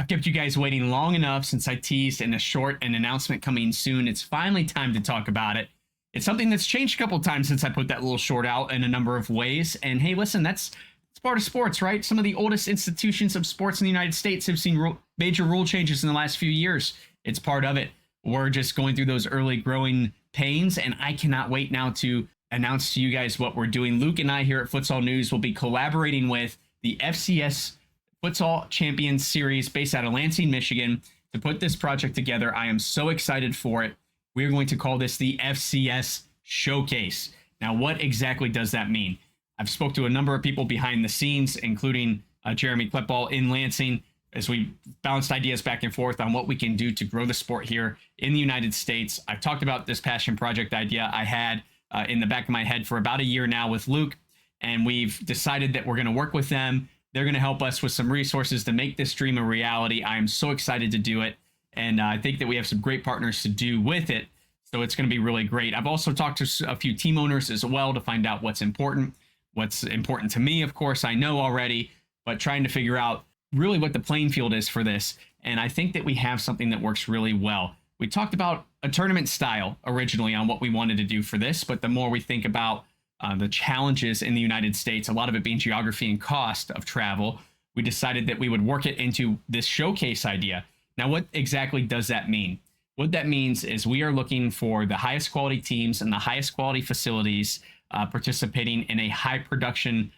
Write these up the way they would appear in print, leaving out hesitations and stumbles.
I've kept you guys waiting long enough since I teased in a short an announcement coming soon. It's finally time to talk about it. It's something that's changed a couple of times since I put that little short out in a number of ways. And hey, listen, that's part of sports, right? Some of the oldest institutions of sports in the United States have seen major rule changes in the last few years. It's part of it. We're just going through those early growing pains, and I cannot wait now to announce to you guys what we're doing. Luke and I here at Futsal News will be collaborating with the FCS Futsal Champions Series based out of Lansing, Michigan, to put this project together. I am so excited for it. We're going to call this the FCS Showcase. Now, what exactly does that mean? I've spoke to a number of people behind the scenes, including Jeremy Klepball in Lansing, as we bounced ideas back and forth on what we can do to grow the sport here in the United States. I've talked about this passion project idea I had in the back of my head for about a year now with Luke, and we've decided that we're going to work with them. They're going to help us with some resources to make this dream a reality. I am so excited to do it, and I think that we have some great partners to do with it, so it's going to be really great. I've also talked to a few team owners as well to find out what's important. What's important to me, of course, I know already, but trying to figure out really what the playing field is for this. And I think that we have something that works really well. We talked about a tournament style originally on what we wanted to do for this, but the more we think about the challenges in the United States, a lot of it being geography and cost of travel, we decided that we would work it into this showcase idea. Now, what exactly does that mean? What that means is we are looking for the highest quality teams and the highest quality facilities participating in a high production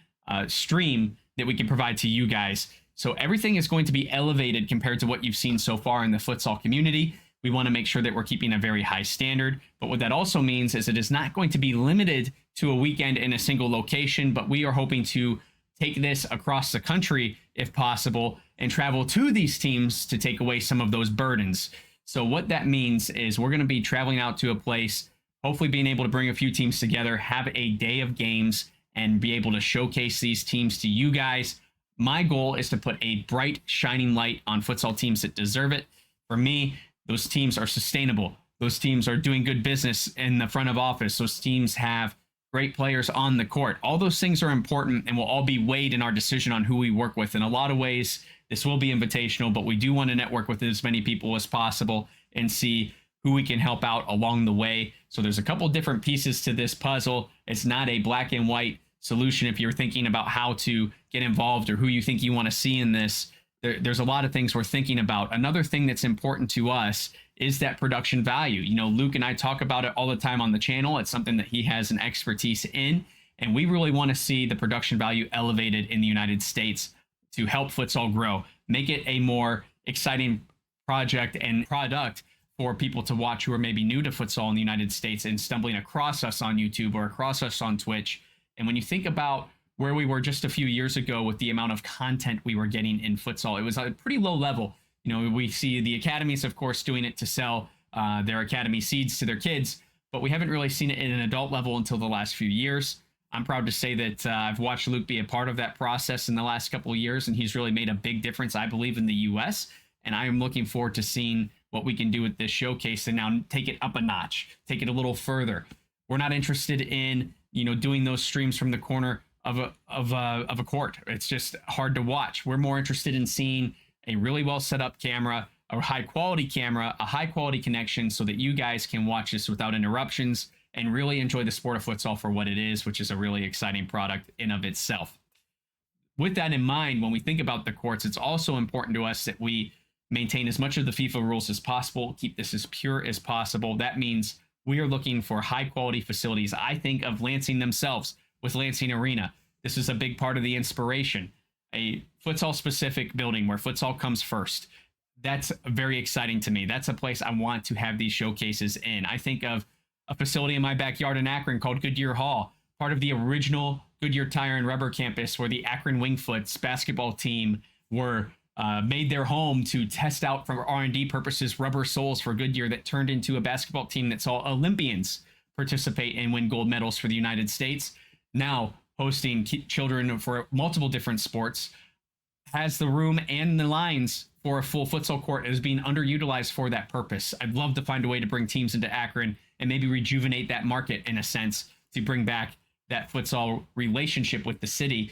stream that we can provide to you guys. So everything is going to be elevated compared to what you've seen so far in the futsal community. We want to make sure that we're keeping a very high standard. But what that also means is it is not going to be limited to a weekend in a single location, but we are hoping to take this across the country if possible and travel to these teams to take away some of those burdens. So what that means is we're going to be traveling out to a place, hopefully being able to bring a few teams together, have a day of games, and be able to showcase these teams to you guys. My goal is to put a bright, shining light on futsal teams that deserve it. For me, those teams are sustainable. Those teams are doing good business in the front of office. Those teams have great players on the court. All those things are important and will all be weighed in our decision on who we work with. In a lot of ways, this will be invitational, but we do want to network with as many people as possible and see who we can help out along the way. So there's a couple different pieces to this puzzle. It's not a black and white solution if you're thinking about how to get involved or who you think you want to see in this. There's a lot of things we're thinking about. Another thing that's important to us is that production value. You know, Luke and I talk about it all the time on the channel. It's something that he has an expertise in, and we really want to see the production value elevated in the United States to help futsal grow, make it a more exciting project and product for people to watch who are maybe new to futsal in the United States and stumbling across us on YouTube or across us on Twitch. And when you think about where we were just a few years ago with the amount of content we were getting in futsal, it was a pretty low level. You know, we see the academies, of course, doing it to sell their academy seeds to their kids, but we haven't really seen it in an adult level until the last few years. I'm proud to say that I've watched Luke be a part of that process in the last couple of years, and he's really made a big difference, I believe, in the U.S., and I am looking forward to seeing what we can do with this showcase and now take it up a notch, take it a little further. We're not interested in, you know, doing those streams from the corner of a court. It's just hard to watch. We're more interested in seeing a really well set up camera, a high quality camera, a high quality connection so that you guys can watch this without interruptions and really enjoy the sport of futsal for what it is, which is a really exciting product in of itself. With that in mind, when we think about the courts, it's also important to us that we maintain as much of the FIFA rules as possible, keep this as pure as possible. That means we are looking for high quality facilities. I think of Lansing themselves with Lansing Arena. This is a big part of the inspiration. A futsal specific building where futsal comes first. That's very exciting to me. That's a place I want to have these showcases in. I think of a facility in my backyard in Akron called Goodyear Hall, part of the original Goodyear Tire and Rubber campus where the Akron Wingfoots basketball team were made their home to test out for R&D purposes rubber soles for Goodyear that turned into a basketball team that saw Olympians participate and win gold medals for the United States. Now hosting children for multiple different sports, has the room and the lines for a full futsal court is being underutilized for that purpose. I'd love to find a way to bring teams into Akron and maybe rejuvenate that market in a sense to bring back that futsal relationship with the city.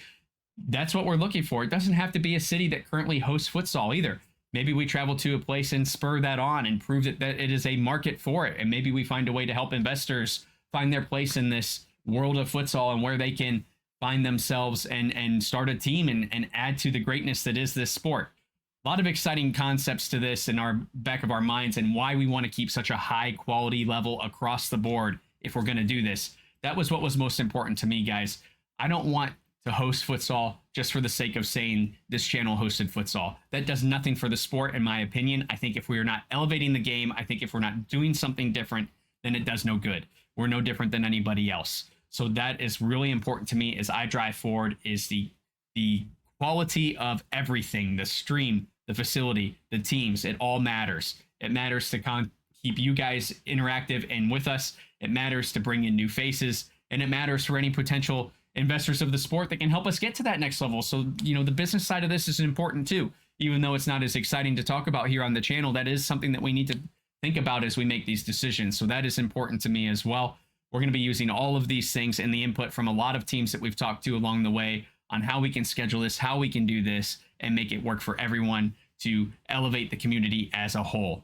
That's what we're looking for. It doesn't have to be a city that currently hosts futsal either. maybe we travel to a place and spur that on and prove that it is a market for it. And maybe we find a way to help investors find their place in this world of futsal and where they can find themselves and start a team and add to the greatness that is this sport. A lot of exciting concepts to this in our back of our minds and why we want to keep such a high quality level across the board if we're going to do this. That was what was most important to me, guys. I don't want to host futsal just for the sake of saying this channel hosted futsal. That does nothing for the sport, in my opinion. I think if we are not elevating the game, I think if we're not doing something different, then it does no good. We're no different than anybody else. So that is really important to me as I drive forward, is the quality of everything, the stream, the facility, the teams. It all matters. It matters to keep you guys interactive and with us. It matters to bring in new faces, and it matters for any potential investors of the sport that can help us get to that next level. So, the business side of this is important too, even though it's not as exciting to talk about here on the channel. That is something that we need to think about as we make these decisions. So that is important to me as well. We're going to be using all of these things and the input from a lot of teams that we've talked to along the way on how we can schedule this, how we can do this, and make it work for everyone to elevate the community as a whole.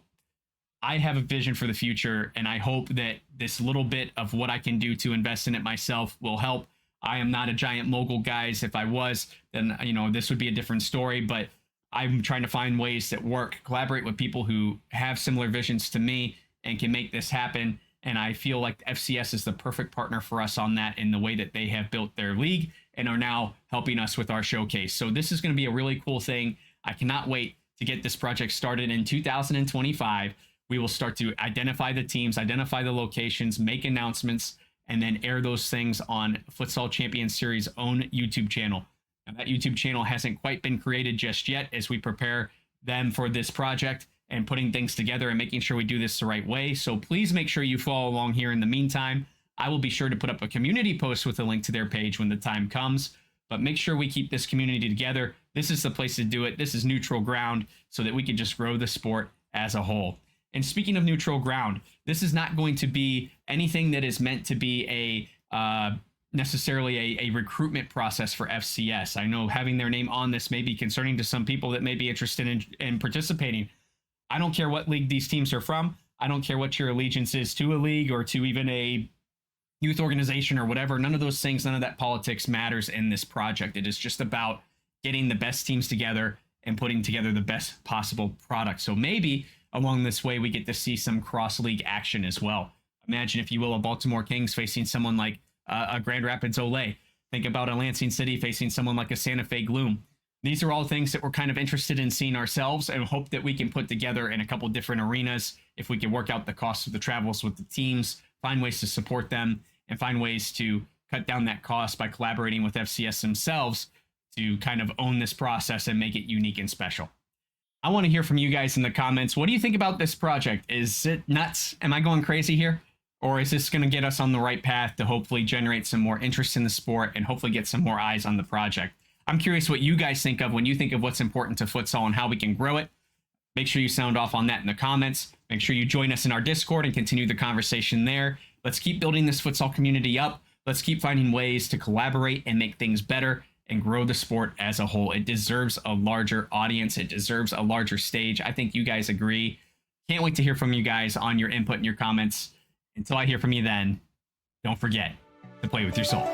I have a vision for the future, and I hope that this little bit of what I can do to invest in it myself will help. I am not a giant mogul, guys. If I was, then, this would be a different story, but I'm trying to find ways that work, collaborate with people who have similar visions to me and can make this happen. And I feel like FCS is the perfect partner for us on that, in the way that they have built their league and are now helping us with our showcase. So this is going to be a really cool thing. I cannot wait to get this project started in 2025. We will start to identify the teams, identify the locations, make announcements, and then air those things on Futsal Champions Series' own YouTube channel. Now, that YouTube channel hasn't quite been created just yet as we prepare them for this project and putting things together and making sure we do this the right way. So please make sure you follow along here. In the meantime, I will be sure to put up a community post with a link to their page when the time comes. But make sure we keep this community together. This is the place to do it. This is neutral ground so that we can just grow the sport as a whole. And speaking of neutral ground, this is not going to be anything that is meant to be necessarily a recruitment process for FCS. I know having their name on this may be concerning to some people that may be interested in participating. I don't care what league these teams are from. I don't care what your allegiance is to a league or to even a youth organization or whatever. None of those things, none of that politics matters in this project. It is just about getting the best teams together and putting together the best possible product. So maybe along this way, we get to see some cross-league action as well. Imagine, if you will, a Baltimore Kings facing someone like a Grand Rapids Olay. Think about a Lansing City facing someone like a Santa Fe Gloom. These are all things that we're kind of interested in seeing ourselves, and hope that we can put together in a couple different arenas. If we can work out the cost of the travels with the teams, find ways to support them, and find ways to cut down that cost by collaborating with FCS themselves to kind of own this process and make it unique and special. I want to hear from you guys in the comments. What do you think about this project? Is it nuts? Am I going crazy here? Or is this going to get us on the right path to hopefully generate some more interest in the sport and hopefully get some more eyes on the project? I'm curious what you guys think of when you think of what's important to futsal and how we can grow it. Make sure you sound off on that in the comments. Make sure you join us in our Discord and continue the conversation there. Let's keep building this futsal community up. Let's keep finding ways to collaborate and make things better and grow the sport as a whole. It deserves a larger audience. It deserves a larger stage. I think you guys agree. Can't wait to hear from you guys on your input and your comments. Until I hear from you then, don't forget to play with your soul.